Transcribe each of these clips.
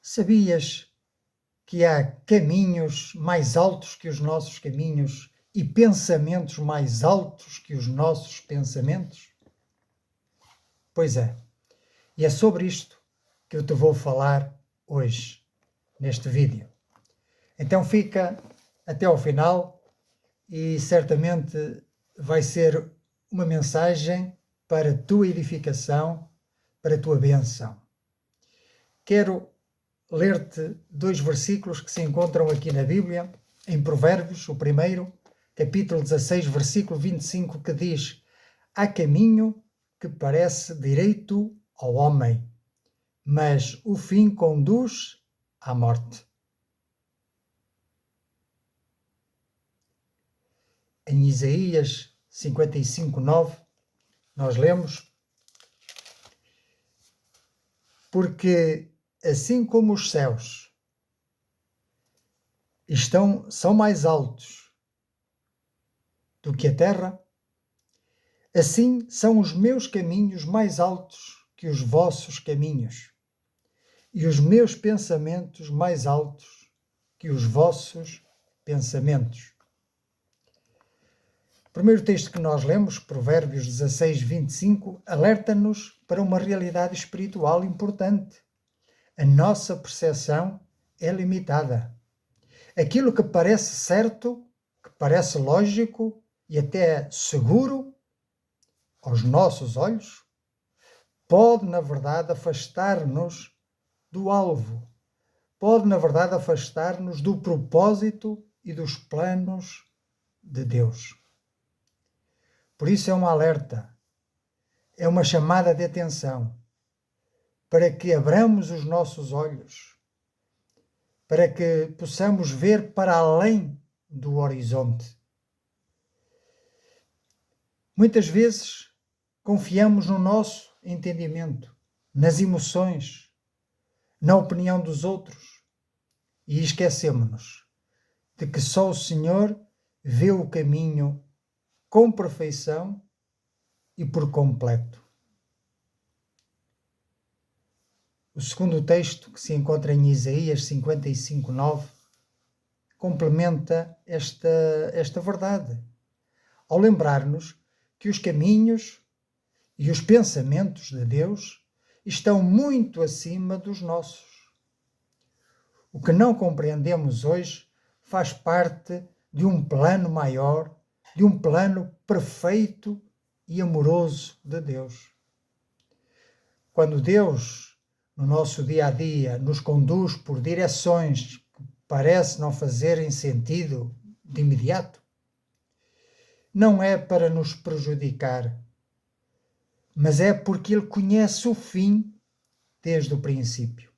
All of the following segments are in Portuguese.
Sabias que há caminhos mais altos que os nossos caminhos e pensamentos mais altos que os nossos pensamentos? Pois é, e é sobre isto que eu te vou falar hoje, neste vídeo. Então fica até ao final e certamente vai ser uma mensagem para a tua edificação, para a tua bênção. Quero ler-te 2 versículos que se encontram aqui na Bíblia, em Provérbios, o primeiro, capítulo 16, versículo 25, que diz: há caminho que parece direito ao homem, mas o fim conduz à morte. Em Isaías 55, 9, nós lemos: porque assim como os céus são mais altos do que a terra, assim são os meus caminhos mais altos que os vossos caminhos, e os meus pensamentos mais altos que os vossos pensamentos. O primeiro texto que nós lemos, Provérbios 16, 25, alerta-nos para uma realidade espiritual importante. A nossa percepção é limitada. Aquilo que parece certo, que parece lógico e até seguro aos nossos olhos, pode, na verdade, afastar-nos do alvo, pode, na verdade, afastar-nos do propósito e dos planos de Deus. Por isso é um alerta, é uma chamada de atenção, para que abramos os nossos olhos, para que possamos ver para além do horizonte. Muitas vezes confiamos no nosso entendimento, nas emoções, na opinião dos outros e esquecemos-nos de que só o Senhor vê o caminho com perfeição e por completo. O segundo texto, que se encontra em Isaías 55, 9, complementa esta verdade, ao lembrar-nos que os caminhos e os pensamentos de Deus estão muito acima dos nossos. O que não compreendemos hoje faz parte de um plano maior, de um plano perfeito e amoroso de Deus. Quando Deus, no nosso dia a dia, nos conduz por direções que parece não fazerem sentido de imediato, não é para nos prejudicar, mas é porque Ele conhece o fim desde o princípio.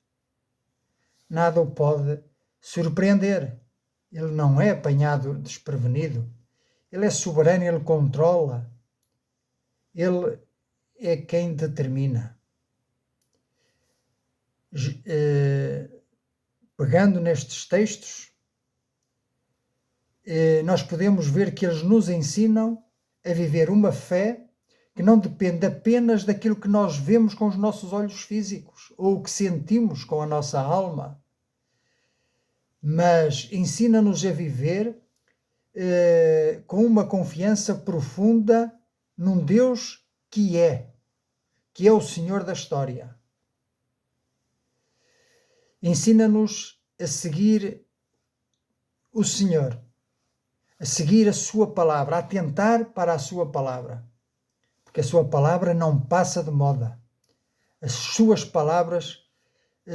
Nada o pode surpreender. Ele não é apanhado desprevenido. Ele é soberano, Ele controla. Ele é quem determina. Pegando nestes textos, nós podemos ver que eles nos ensinam a viver uma fé que não depende apenas daquilo que nós vemos com os nossos olhos físicos ou o que sentimos com a nossa alma, mas ensina-nos a viver com uma confiança profunda num Deus que é o Senhor da história. Ensina-nos a seguir o Senhor, a seguir a sua palavra, a atentar para a sua palavra, porque a sua palavra não passa de moda. As suas palavras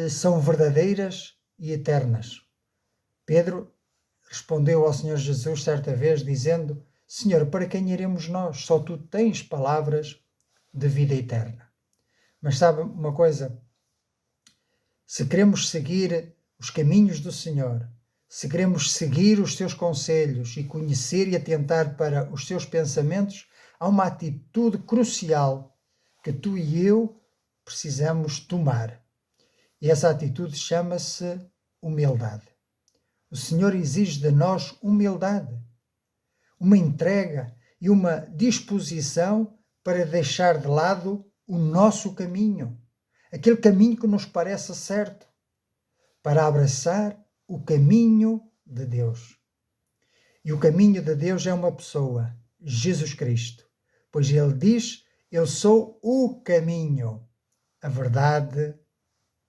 são verdadeiras e eternas. Pedro respondeu ao Senhor Jesus certa vez dizendo: Senhor, para quem iremos nós? Só tu tens palavras de vida eterna. Mas sabe uma coisa? Se queremos seguir os caminhos do Senhor, se queremos seguir os seus conselhos e conhecer e atentar para os seus pensamentos, há uma atitude crucial que tu e eu precisamos tomar. E essa atitude chama-se humildade. O Senhor exige de nós humildade, uma entrega e uma disposição para deixar de lado o nosso caminho, aquele caminho que nos parece certo, para abraçar o caminho de Deus. E o caminho de Deus é uma pessoa, Jesus Cristo, pois ele diz: eu sou o caminho, a verdade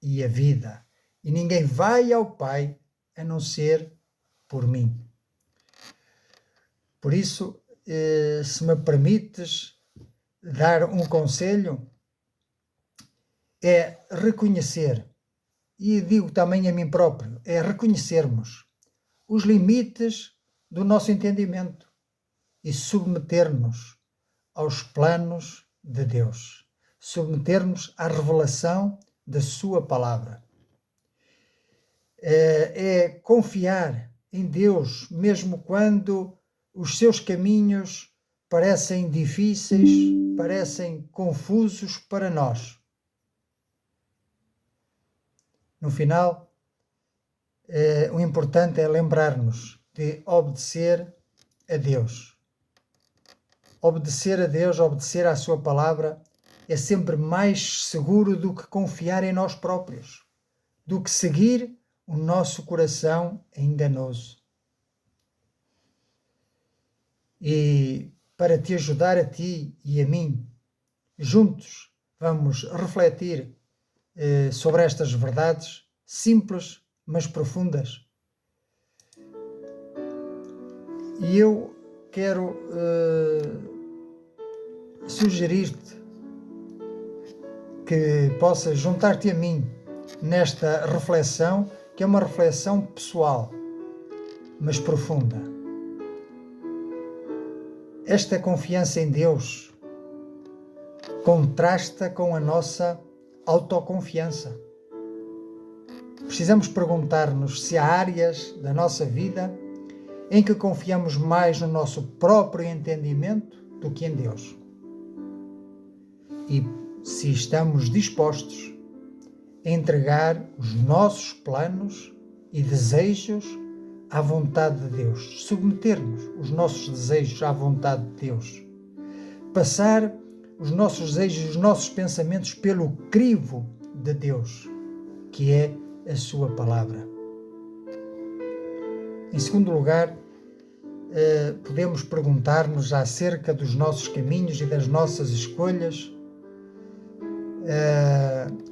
e a vida, e ninguém vai ao Pai a não ser por mim. Por isso, se me permites dar um conselho, é reconhecer, e digo também a mim próprio, é reconhecermos os limites do nosso entendimento e submeter-nos aos planos de Deus, submeter-nos à revelação da sua palavra. É confiar em Deus, mesmo quando os seus caminhos parecem difíceis, parecem confusos para nós. No final, o importante é lembrar-nos de obedecer a Deus. Obedecer a Deus, obedecer à sua palavra, é sempre mais seguro do que confiar em nós próprios, do que seguir o nosso coração enganoso. E para te ajudar a ti e a mim, juntos vamos refletir sobre estas verdades simples, mas profundas. E eu quero sugerir-te que possas juntar-te a mim nesta reflexão, que é uma reflexão pessoal, mas profunda. Esta confiança em Deus contrasta com a nossa autoconfiança. Precisamos perguntar-nos se há áreas da nossa vida em que confiamos mais no nosso próprio entendimento do que em Deus. E se estamos dispostos a entregar os nossos planos e desejos à vontade de Deus, submetermos os nossos desejos à vontade de Deus, passar os nossos desejos e os nossos pensamentos pelo crivo de Deus, que é a sua palavra. Em segundo lugar, podemos perguntar-nos acerca dos nossos caminhos e das nossas escolhas.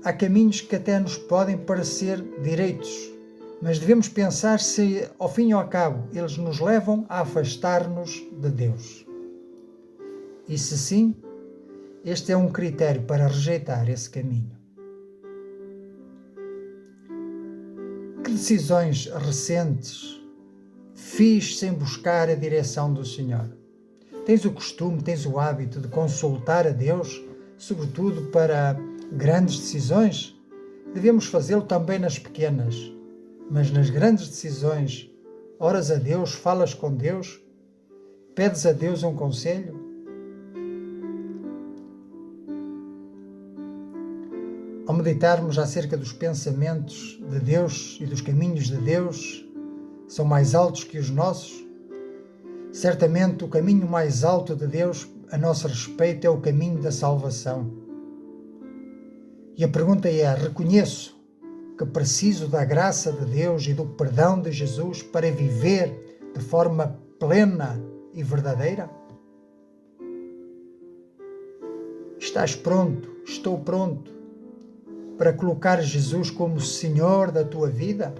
Há caminhos que até nos podem parecer direitos, mas devemos pensar se, ao fim e ao cabo, eles nos levam a afastar-nos de Deus. E se sim, este é um critério para rejeitar esse caminho. Que decisões recentes fiz sem buscar a direção do Senhor? Tens o costume, tens o hábito de consultar a Deus, sobretudo para grandes decisões? Devemos fazê-lo também nas pequenas, mas nas grandes decisões, oras a Deus, falas com Deus, pedes a Deus um conselho? Ao meditarmos acerca dos pensamentos de Deus e dos caminhos de Deus, são mais altos que os nossos? Certamente o caminho mais alto de Deus a nosso respeito é o caminho da salvação. E a pergunta é: reconheço que preciso da graça de Deus e do perdão de Jesus para viver de forma plena e verdadeira? Estás pronto? Estou pronto para colocar Jesus como Senhor da tua vida,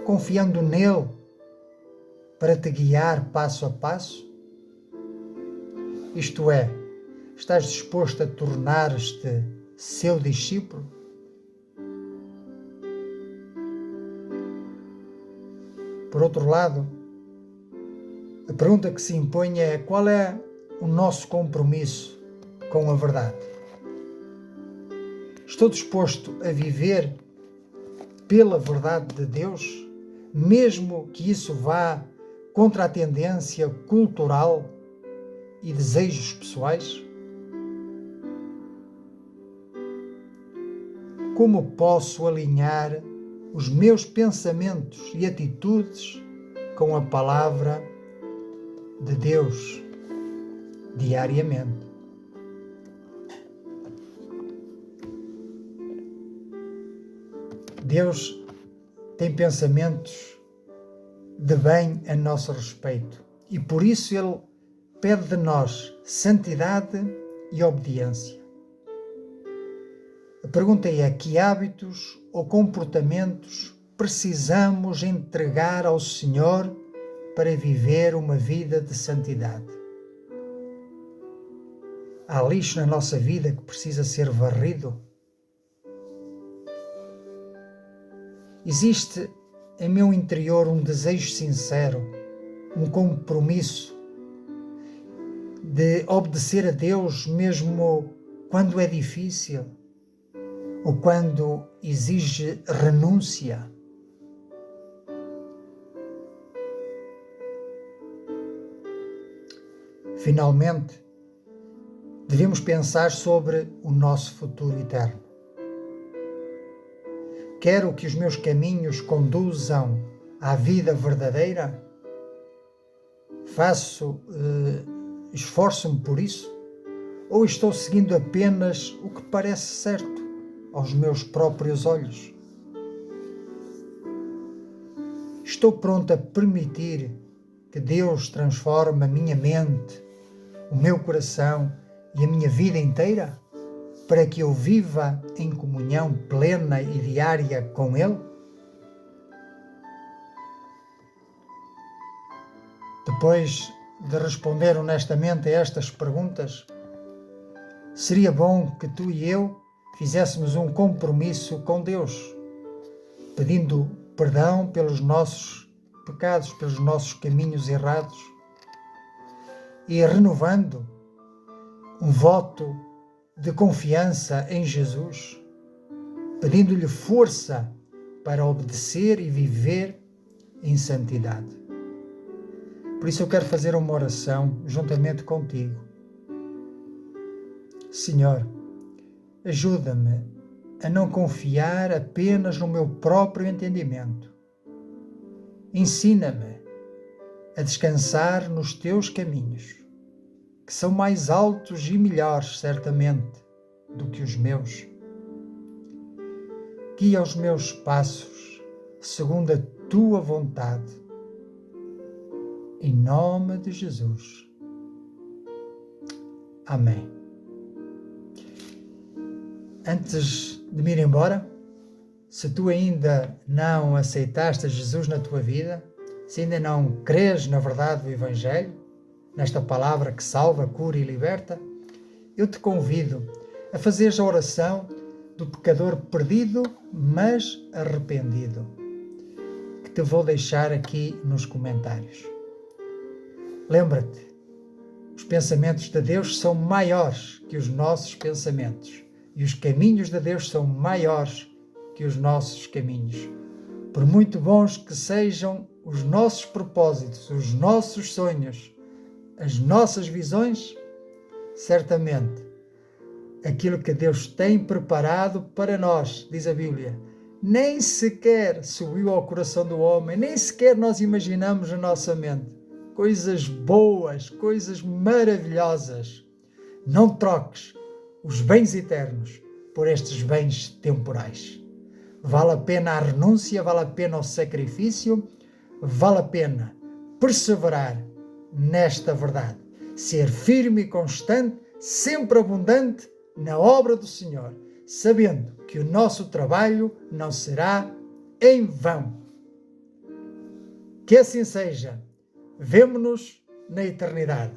confiando nele para te guiar passo a passo? Isto é, estás disposto a tornar-te seu discípulo? Por outro lado, a pergunta que se impõe é: qual é o nosso compromisso com a verdade? Estou disposto a viver pela verdade de Deus, mesmo que isso vá contra a tendência cultural e desejos pessoais? Como posso alinhar os meus pensamentos e atitudes com a palavra de Deus diariamente? Deus tem pensamentos de bem a nosso respeito e por isso Ele pede de nós santidade e obediência. A pergunta é: que hábitos ou comportamentos precisamos entregar ao Senhor para viver uma vida de santidade? Há lixo na nossa vida que precisa ser varrido? Existe em meu interior um desejo sincero, um compromisso de obedecer a Deus mesmo quando é difícil ou quando exige renúncia? Finalmente, devemos pensar sobre o nosso futuro eterno. Quero que os meus caminhos conduzam à vida verdadeira? Esforço-me por isso? Ou estou seguindo apenas o que parece certo aos meus próprios olhos? Estou pronto a permitir que Deus transforme a minha mente, o meu coração e a minha vida inteira para que eu viva em comunhão plena e diária com Ele? Depois de responder honestamente a estas perguntas, seria bom que tu e eu fizéssemos um compromisso com Deus, pedindo perdão pelos nossos pecados, pelos nossos caminhos errados e renovando um voto de confiança em Jesus, pedindo-lhe força para obedecer e viver em santidade. Por isso eu quero fazer uma oração juntamente contigo. Senhor, ajuda-me a não confiar apenas no meu próprio entendimento. Ensina-me a descansar nos teus caminhos, que são mais altos e melhores, certamente, do que os meus. Guia os meus passos segundo a tua vontade. Em nome de Jesus. Amém. Antes de me ir embora, se tu ainda não aceitaste Jesus na tua vida, se ainda não crês na verdade do Evangelho, nesta palavra que salva, cura e liberta, eu te convido a fazeres a oração do pecador perdido, mas arrependido, que te vou deixar aqui nos comentários. Lembra-te, os pensamentos de Deus são maiores que os nossos pensamentos e os caminhos de Deus são maiores que os nossos caminhos. Por muito bons que sejam os nossos propósitos, os nossos sonhos, as nossas visões, certamente aquilo que Deus tem preparado para nós, diz a Bíblia, nem sequer subiu ao coração do homem, nem sequer nós imaginamos na nossa mente. Coisas boas, coisas maravilhosas. Não troques os bens eternos por estes bens temporais. Vale a pena a renúncia, vale a pena o sacrifício, vale a pena perseverar nesta verdade. Ser firme e constante, sempre abundante na obra do Senhor, sabendo que o nosso trabalho não será em vão. Que assim seja. Vemo-nos na eternidade.